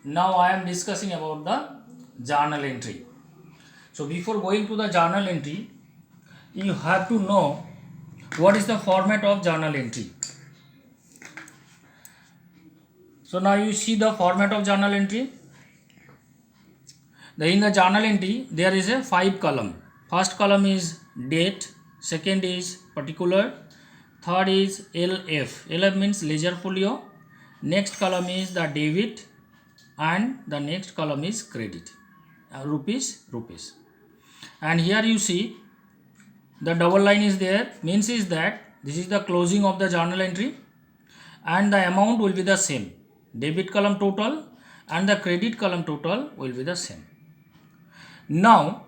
Now I am discussing about the journal entry. So before going to the journal entry, you have to know what is the format of journal entry. So now you see the format of journal entry. In the journal entry there is a 5 column. First column is date, second is particular, third is LF. LF means leisure folio. Next column is the debit and the next column is credit. Rupees. And here you see the double line is there, means is that this is the closing of the journal entry and the amount will be the same. Debit column total and the credit column total will be the same. Now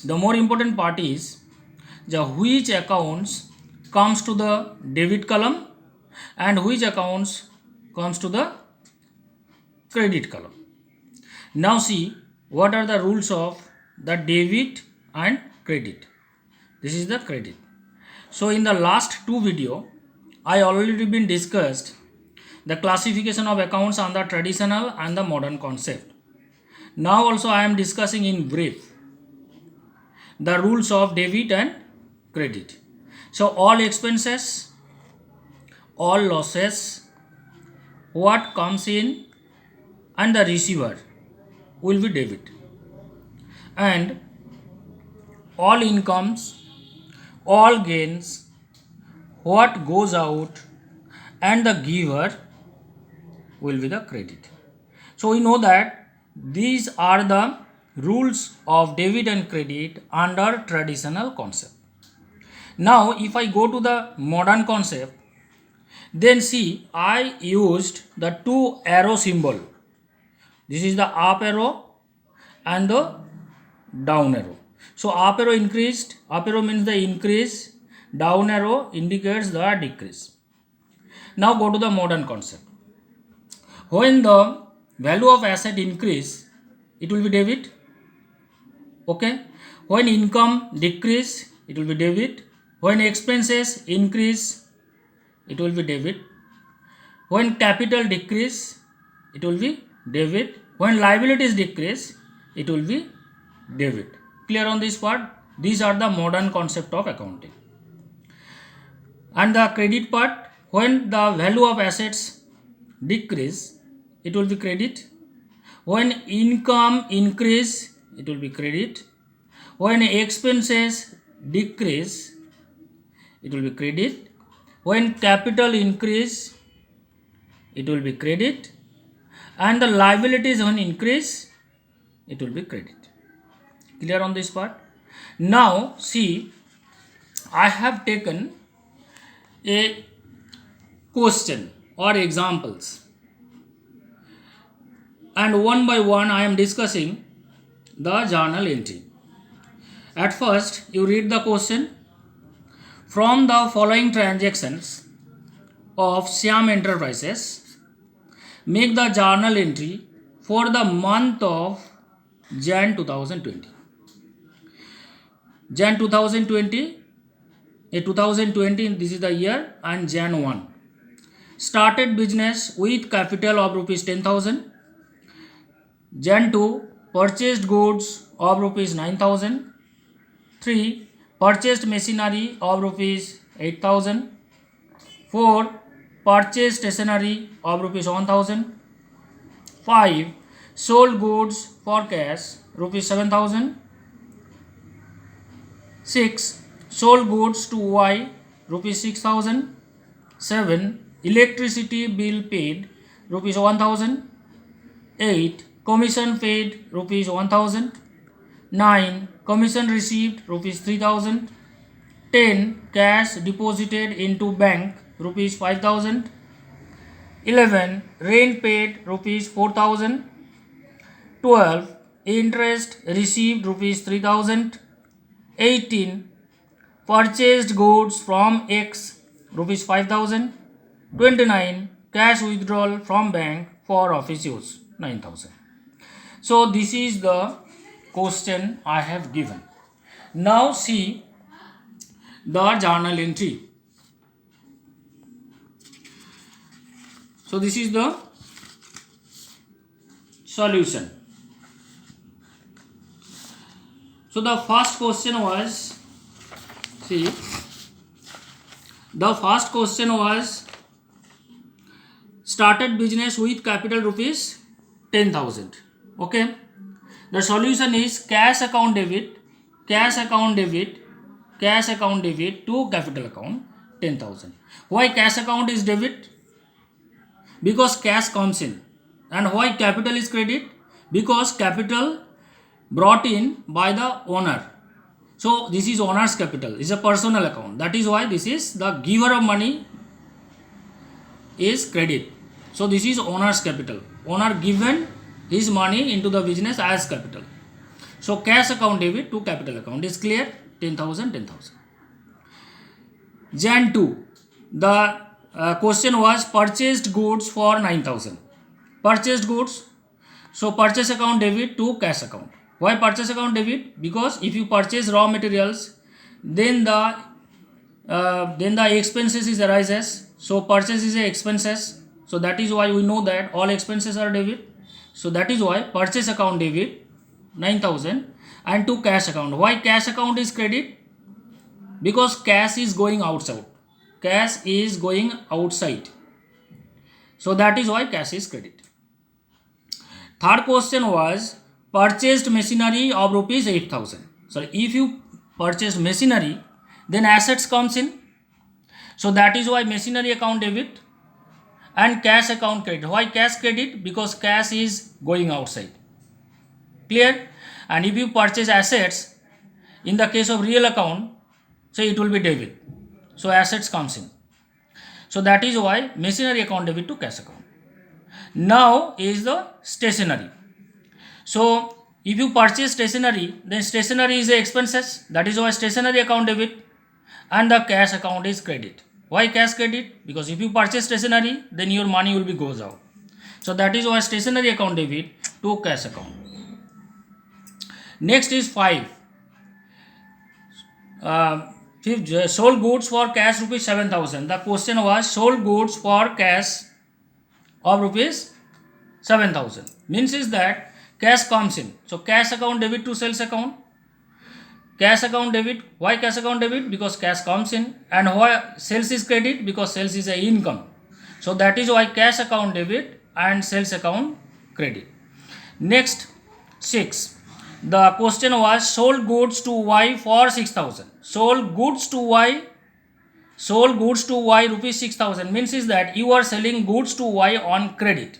the more important part is the which accounts comes to the debit column and which accounts comes to the credit column. Now see what are the rules of the debit and credit. This is the credit. So in the last two video I already been discussed the classification of accounts under traditional and the modern concept. Now also I am discussing in brief the rules of debit and credit. So all expenses, all losses, what comes in and the receiver will be debit, and all incomes, all gains, what goes out and the giver will be the credit. So we know that these are the rules of debit and credit under traditional concept. Now if I go to the modern concept, then see I used the two arrow symbol. This is the up arrow and the down arrow. So up arrow increased, up arrow means the increase, down arrow indicates the decrease. Now go to the modern concept. When the value of asset increase, it will be debit. Okay. When income decrease, it will be debit. When expenses increase, it will be debit. When capital decrease, it will be debit. When liabilities decrease, it will be debit. Clear on this part? These are the modern concept of accounting. And the credit part, when the value of assets decrease, it will be credit. When income increase, it will be credit. When expenses decrease, it will be credit. When capital increase, it will be credit. And the liabilities when increase, it will be credit. Clear on this part? Now see, I have taken a question or examples, and one by one I am discussing the journal entry. At first you read the question. From the following transactions of Siam Enterprises, make the journal entry for the month of Jan 2020. Jan 2020, 2020, this is the year, and Jan 1. Started business with capital of rupees 10,000. Jan 2, purchased goods of rupees 9,000. 3, purchased machinery of rupees 8,000. 4, purchased stationery of rupees 1,000. 5, sold goods for cash rupees 7,000. 6, sold goods to Y rupees 6,000. 7, electricity bill paid rupees 1,000. 8, commission paid rupees 1,000. 9, commission received rupees 3,000. 10, cash deposited into bank rupees 5,000. 11, rent paid rupees 4,000. 12, interest received rupees 3,000. 18, purchased goods from X rupees 5,000. 29, cash withdrawal from bank for office use 9,000. So this is the question I have given. Now see the journal entry. So this is the solution. So the first question was, see, the first question was started business with capital rupees 10,000. Okay. The solution is cash account debit to capital account 10,000. Why cash account is debit? Because cash comes in. And why capital is credit? Because capital brought in by the owner. So this is owner's capital. It's a personal account. That is why this is the giver of money is credit. So this is owner's capital. Owner given his money into the business as capital. So cash account debit to capital account is clear. 10,000, 10,000. Jan 2. The question was purchased goods for 9,000. Purchased goods. So purchase account debit to cash account. Why purchase account debit? Because if you purchase raw materials, then the expenses is arises. So purchase is a expenses. So that is why we know that all expenses are debit. So that is why purchase account debit 9,000 and to cash account. Why cash account is credit? Because cash is going outside. Cash is going outside. So that is why cash is credit. Third question was purchased machinery of rupees 8,000. So if you purchase machinery, then assets comes in. So that is why machinery account debit and cash account credit. Why cash credit? Because cash is going outside. Clear? And if you purchase assets, in the case of real account, so it will be debit. So assets comes in. So that is why machinery account debit to cash account. Now is the stationery. So if you purchase stationery, then stationery is a expenses. That is why stationery account debit and the cash account is credit. Why cash credit? Because if you purchase stationery, then your money will be goes out. So that is why stationery account debit to cash account. Next is 5. Fifth, sold goods for cash rupees 7,000. The question was sold goods for cash of rupees 7,000. Means is that cash comes in. So cash account debit to sales account. Cash account debit. Why cash account debit? Because cash comes in. And why sales is credit? Because sales is a income. So that is why cash account debit and sales account credit. Next 6. The question was sold goods to Y for 6,000. Sold goods to Y rupees 6,000 means is that you are selling goods to Y on credit.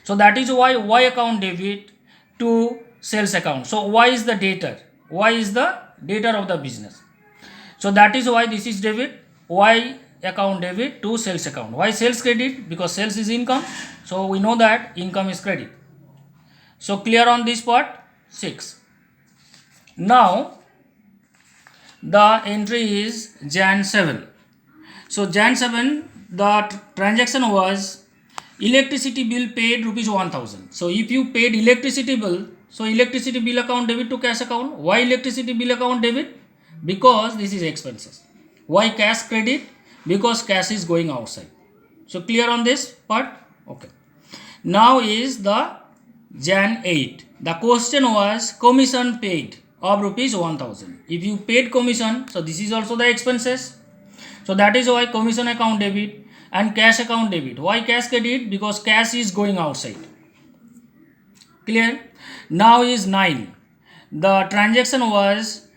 So that is why Y account debit to sales account. So Y is the debtor. Y is the debtor of the business. So that is why this is debit. Y account debit to sales account. Why sales credit? Because sales is income. So we know that income is credit. So clear on this part? 6. Now the entry is Jan 7. So Jan 7 the transaction was electricity bill paid rupees 1,000. So if you paid electricity bill, so electricity bill account debit to cash account. Why electricity bill account debit? Because this is expenses. Why cash credit? Because cash is going outside. So clear on this part? Okay. Now is the Jan 8. The question was commission paid of rupees 1,000. If you paid commission, so this is also the expenses. So that is why commission account debit and cash account debit. Why cash credit? Because cash is going outside. Clear? Now is 9. The transaction was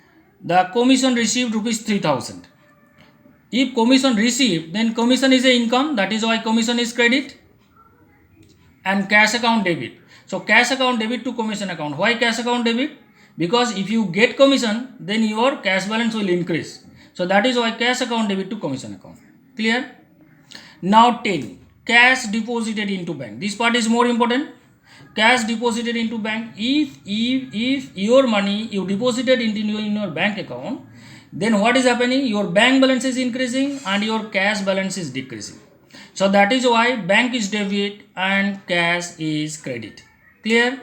the commission received rupees 3,000. If commission received, then commission is a income. That is why commission is credit and cash account debit. So cash account debit to commission account. Why cash account debit? Because if you get commission, then your cash balance will increase. So that is why cash account debit to commission account. Clear? Now 10. Cash deposited into bank. This part is more important. Cash deposited into bank. If your money you deposited in your bank account, then what is happening? Your bank balance is increasing and your cash balance is decreasing. So that is why bank is debit and cash is credit. Clear?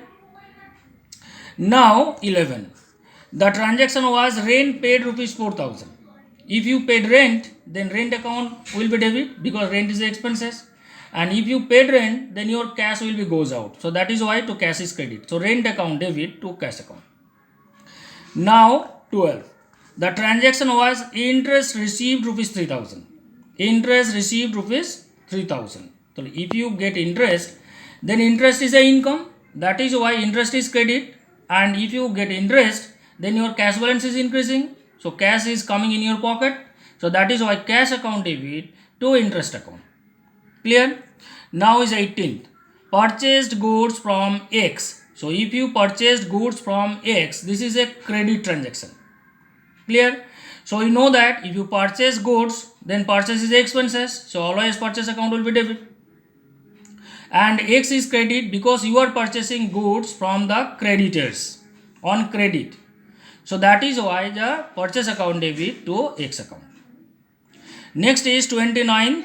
Now 11. The transaction was rent paid rupees 4,000. If you paid rent, then rent account will be debit because rent is the expenses. and if you paid rent, then your cash will be goes out. So that is why to cash is credit. So rent account debit to cash account. Now 12. The transaction was interest received rupees 3000. Interest received rupees 3000. So if you get interest, then interest is a income. That is why interest is credit. And if you get interest, then your cash balance is increasing. So cash is coming in your pocket. So that is why cash account debit to interest account. Clear? Now is 18th. Purchased goods from X. So if you purchased goods from X, this is a credit transaction. Clear? So you know that if you purchase goods, then purchase is expenses. So always purchase account will be debit. And X is credit because you are purchasing goods from the creditors on credit. So that is why the purchase account debit to X account. Next is 29th.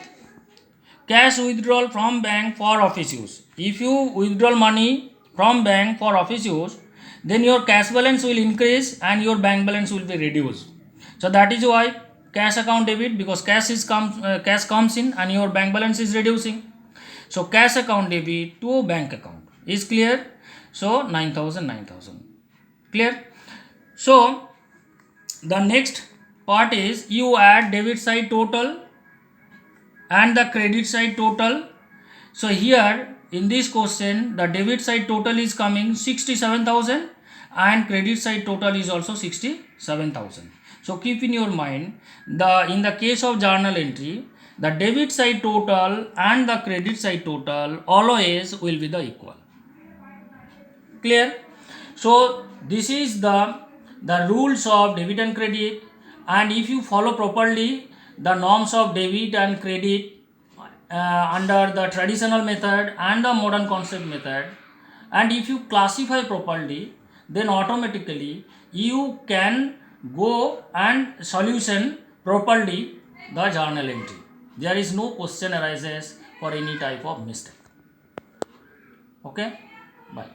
Cash withdrawal from bank for office use. If you withdraw money from bank for office use, then your cash balance will increase and your bank balance will be reduced. So that is why cash account debit, because cash comes in and your bank balance is reducing. So cash account debit to bank account is clear. So 9,000. Clear? So the next part is you add debit side total and the credit side total. So here in this question, the debit side total is coming 67,000 and credit side total is also 67,000. So keep in your mind, in the case of journal entry, the debit side total and the credit side total always will be the equal. Clear? So this is the rules of debit and credit, and if you follow properly the norms of debit and credit under the traditional method and the modern concept method, and if you classify properly, then automatically you can go and solution properly the journal entry. There is no question arises for any type of mistake. Okay, bye.